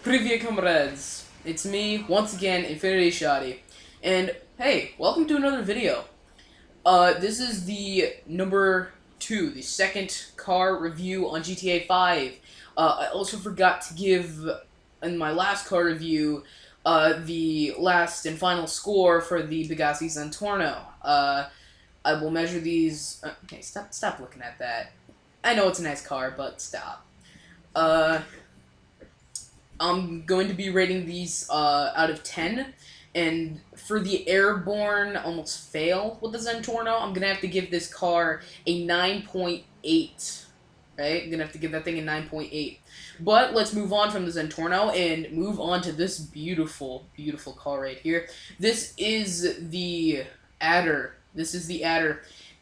Привет, comrades! It's me, once again, Infinity Shoddy. And, hey, welcome to another video. This is the number 2, the second car review on GTA 5. I also forgot to give, in my last car review, the last and final score for the Bugatti Zentorno. I will measure these... okay, stop looking at that. I know it's a nice car, but stop. I'm going to be rating these out of 10, and for the airborne almost fail with the Zentorno, I'm going to have to give this car a 9.8, right? I'm going to have to give that thing a 9.8. But let's move on from the Zentorno and move on to this beautiful, beautiful car right here. This is the Adder.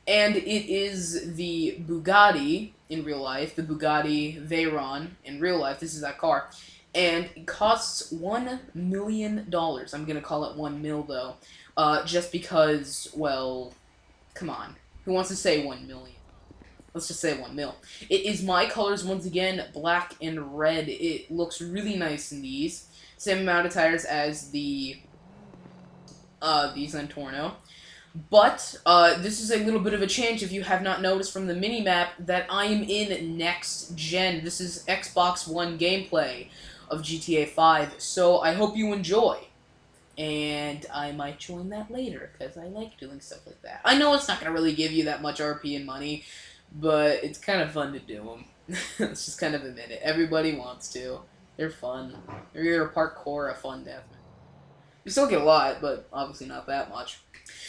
And it is the Bugatti in real life, the Bugatti Veyron in real life. This is that car. And it costs $1 million. I'm gonna call it 1 mil though, just because, well, come on, who wants to say 1 million? Let's just say 1 mil. It is my colors once again, black and red. It looks really nice in these. Same amount of tires as the Zentorno. But, this is a little bit of a change if you have not noticed from the mini-map that I am in next gen. This is Xbox One gameplay of GTA 5, so I hope you enjoy. And I might join that later, because I like doing stuff like that. I know it's not going to really give you that much RP and money, but it's kind of fun to do them. Let's just kind of admit it. Everybody wants to. They're fun. They're either a parkour or a fun deathmatch. You still get a lot, but obviously not that much.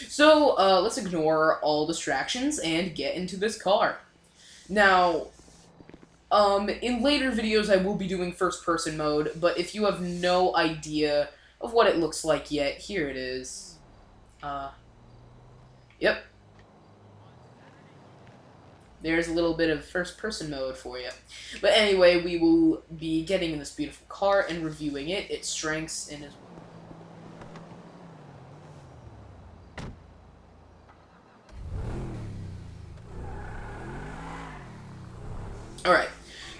So, let's ignore all distractions and get into this car. Now, in later videos I will be doing first-person mode, but if you have no idea of what it looks like yet, here it is. Yep. There's a little bit of first-person mode for you. But anyway, we will be getting in this beautiful car and reviewing it, its strengths, and its... Alright,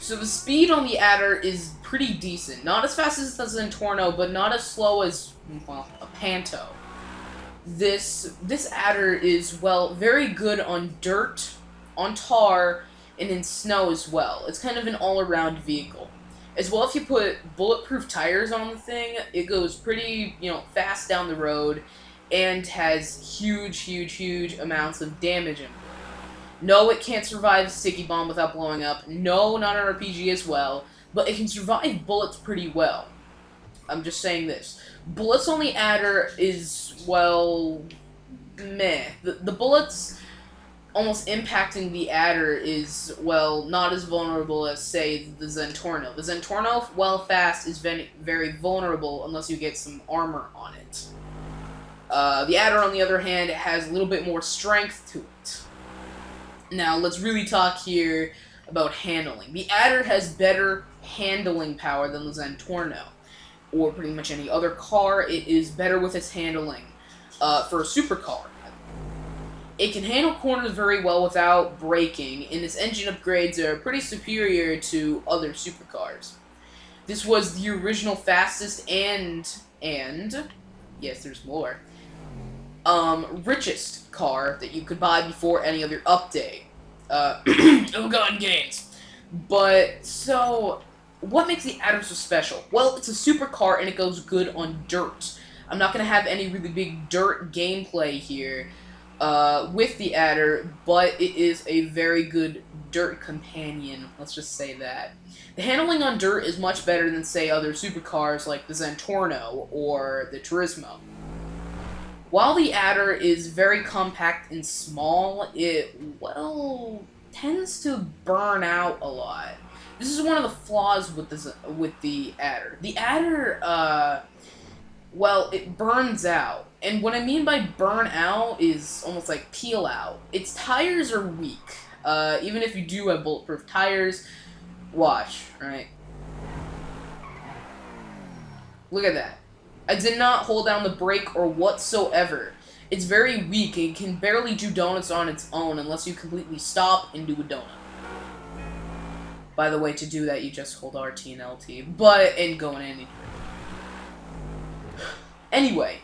so the speed on the Adder is pretty decent. Not as fast as the Zentorno, but not as slow as, well, a Panto. This Adder is, well, very good on dirt, on tar, and in snow as well. It's kind of an all-around vehicle. As well, if you put bulletproof tires on the thing, it goes pretty, fast down the road, and has huge amounts of damage in it. No, it can't survive a sticky bomb without blowing up. No, not an RPG as well. But it can survive bullets pretty well. I'm just saying this. Bullets on the Adder is, well, meh. The bullets almost impacting the Adder is, well, not as vulnerable as, say, the Zentorno. The Zentorno, while fast, is very vulnerable unless you get some armor on it. The Adder, on the other hand, has a little bit more strength to it. Now, let's really talk here about handling. The Adder has better handling power than the Zentorno, or pretty much any other car. It is better with its handling for a supercar. It can handle corners very well without braking, and its engine upgrades are pretty superior to other supercars. This was the original fastest and yes, there's more, richest car that you could buy before any other update. Oh god, gains. But, so, what makes the Adder so special? Well, it's a supercar and it goes good on dirt. I'm not going to have any really big dirt gameplay here with the Adder, but it is a very good dirt companion, let's just say that. The handling on dirt is much better than, say, other supercars like the Zentorno or the Turismo. While the Adder is very compact and small, it, well, tends to burn out a lot. This is one of the flaws with the Adder. The Adder, well, it burns out. And what I mean by burn out is almost like peel out. Its tires are weak. Even if you do have bulletproof tires, watch, right? Look at that. I did not hold down the brake or whatsoever. It's very weak and can barely do donuts on its own unless you completely stop and do a donut. By the way, to do that, you just hold RT and LT, and go in any. Anyway,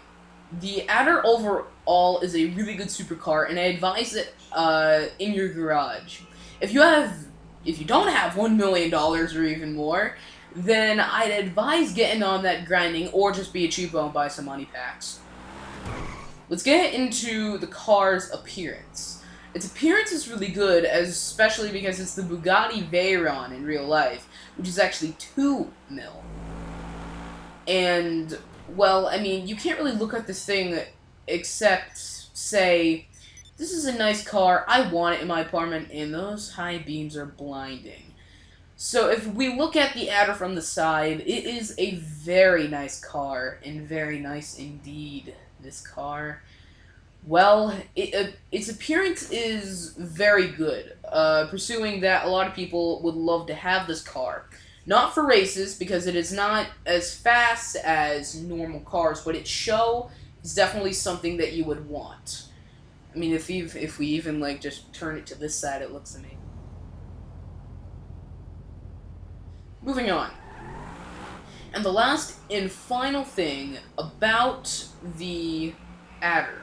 the Adder overall is a really good supercar, and I advise it in your garage. If you don't have $1 million or even more, then I'd advise getting on that grinding, or just be a cheapo and buy some money packs. Let's get into the car's appearance. Its appearance is really good, especially because it's the Bugatti Veyron in real life, which is actually 2 mil. And, well, I mean, you can't really look at this thing except say, this is a nice car, I want it in my apartment, and those high beams are blinding. So if we look at the Adder from the side, it is a very nice car, and very nice indeed, this car. Well, its appearance is very good, pursuing that a lot of people would love to have this car. Not for races, because it is not as fast as normal cars, but its show is definitely something that you would want. I mean, if we even, like, just turn it to this side, it looks amazing. Moving on. And the last and final thing about the Adder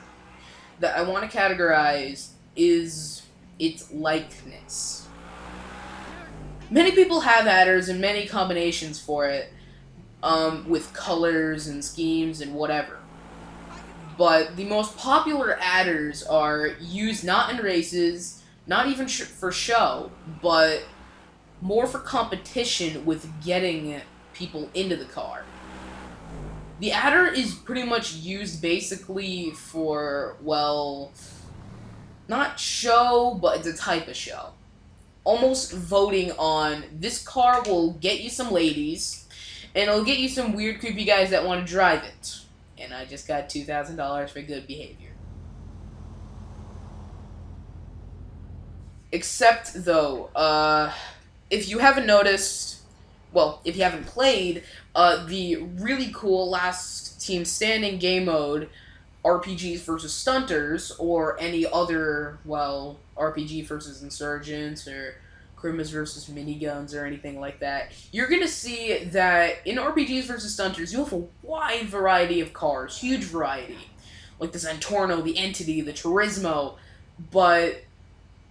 that I want to categorize is its likeness. Many people have Adders and many combinations for it, with colors and schemes and whatever. But the most popular Adders are used not in races, not even for show, but more for competition with getting people into the car. The Adder is pretty much used basically for, well, not show, but it's a type of show. Almost voting on, this car will get you some ladies, and it'll get you some weird, creepy guys that want to drive it. And I just got $2,000 for good behavior. Except, though, if you haven't noticed, well, if you haven't played, the really cool Last Team Standing game mode, RPGs versus Stunters, or any other, well, RPG versus Insurgents, or Krimas versus Miniguns, or anything like that, you're gonna see that in RPGs versus Stunters, you have a wide variety of cars, huge variety. Like the Zentorno, the Entity, the Turismo, but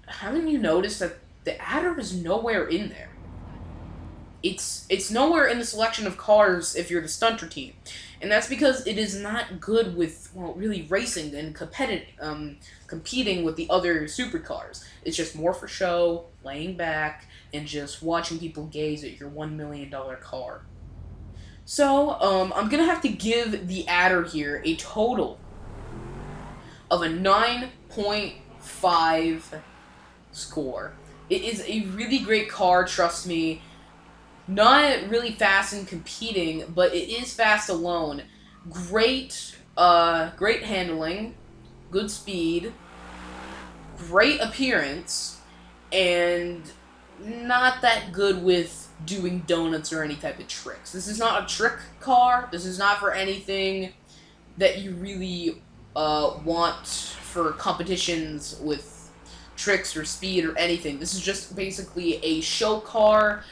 haven't you noticed that the Adder is nowhere in there? It's nowhere in the selection of cars if you're the Stunter team. And that's because it is not good with, well, really racing and competing with the other supercars. It's just more for show, laying back, and just watching people gaze at your $1 million car. So, I'm gonna have to give the Adder here a total of a 9.5 score. It is a really great car, trust me. Not really fast in competing, but it is fast alone. Great handling, good speed, great appearance, and not that good with doing donuts or any type of tricks. This is not a trick car. This is not for anything that you really want for competitions with tricks or speed or anything. This is just basically a show car.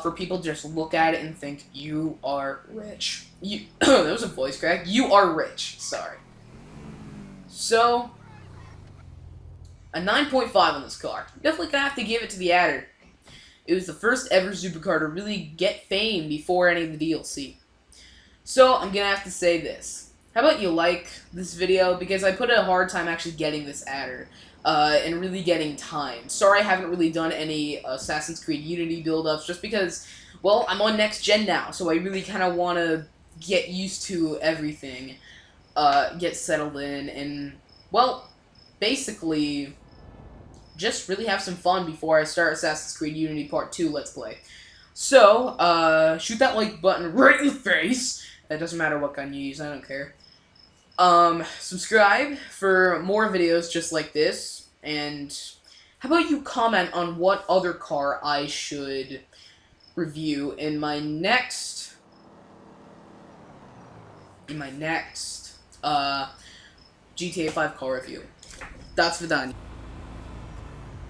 For people to just look at it and think, you are rich. That was a voice crack. You are rich. Sorry. So, a 9.5 on this car. Definitely gonna have to give it to the Adder. It was the first ever supercar to really get fame before any of the DLC. So, I'm gonna have to say this. How about you like this video? Because I put a hard time actually getting this Adder. And really getting time. Sorry I haven't really done any Assassin's Creed Unity build-ups, just because, well, I'm on next gen now, so I really kind of want to get used to everything, get settled in, and, well, basically, just really have some fun before I start Assassin's Creed Unity Part 2 Let's Play. So, shoot that like button right in the face. That doesn't matter what gun you use, I don't care. Subscribe for more videos just like this, and how about you comment on what other car I should review in my next, GTA 5 car review. That's Vidania.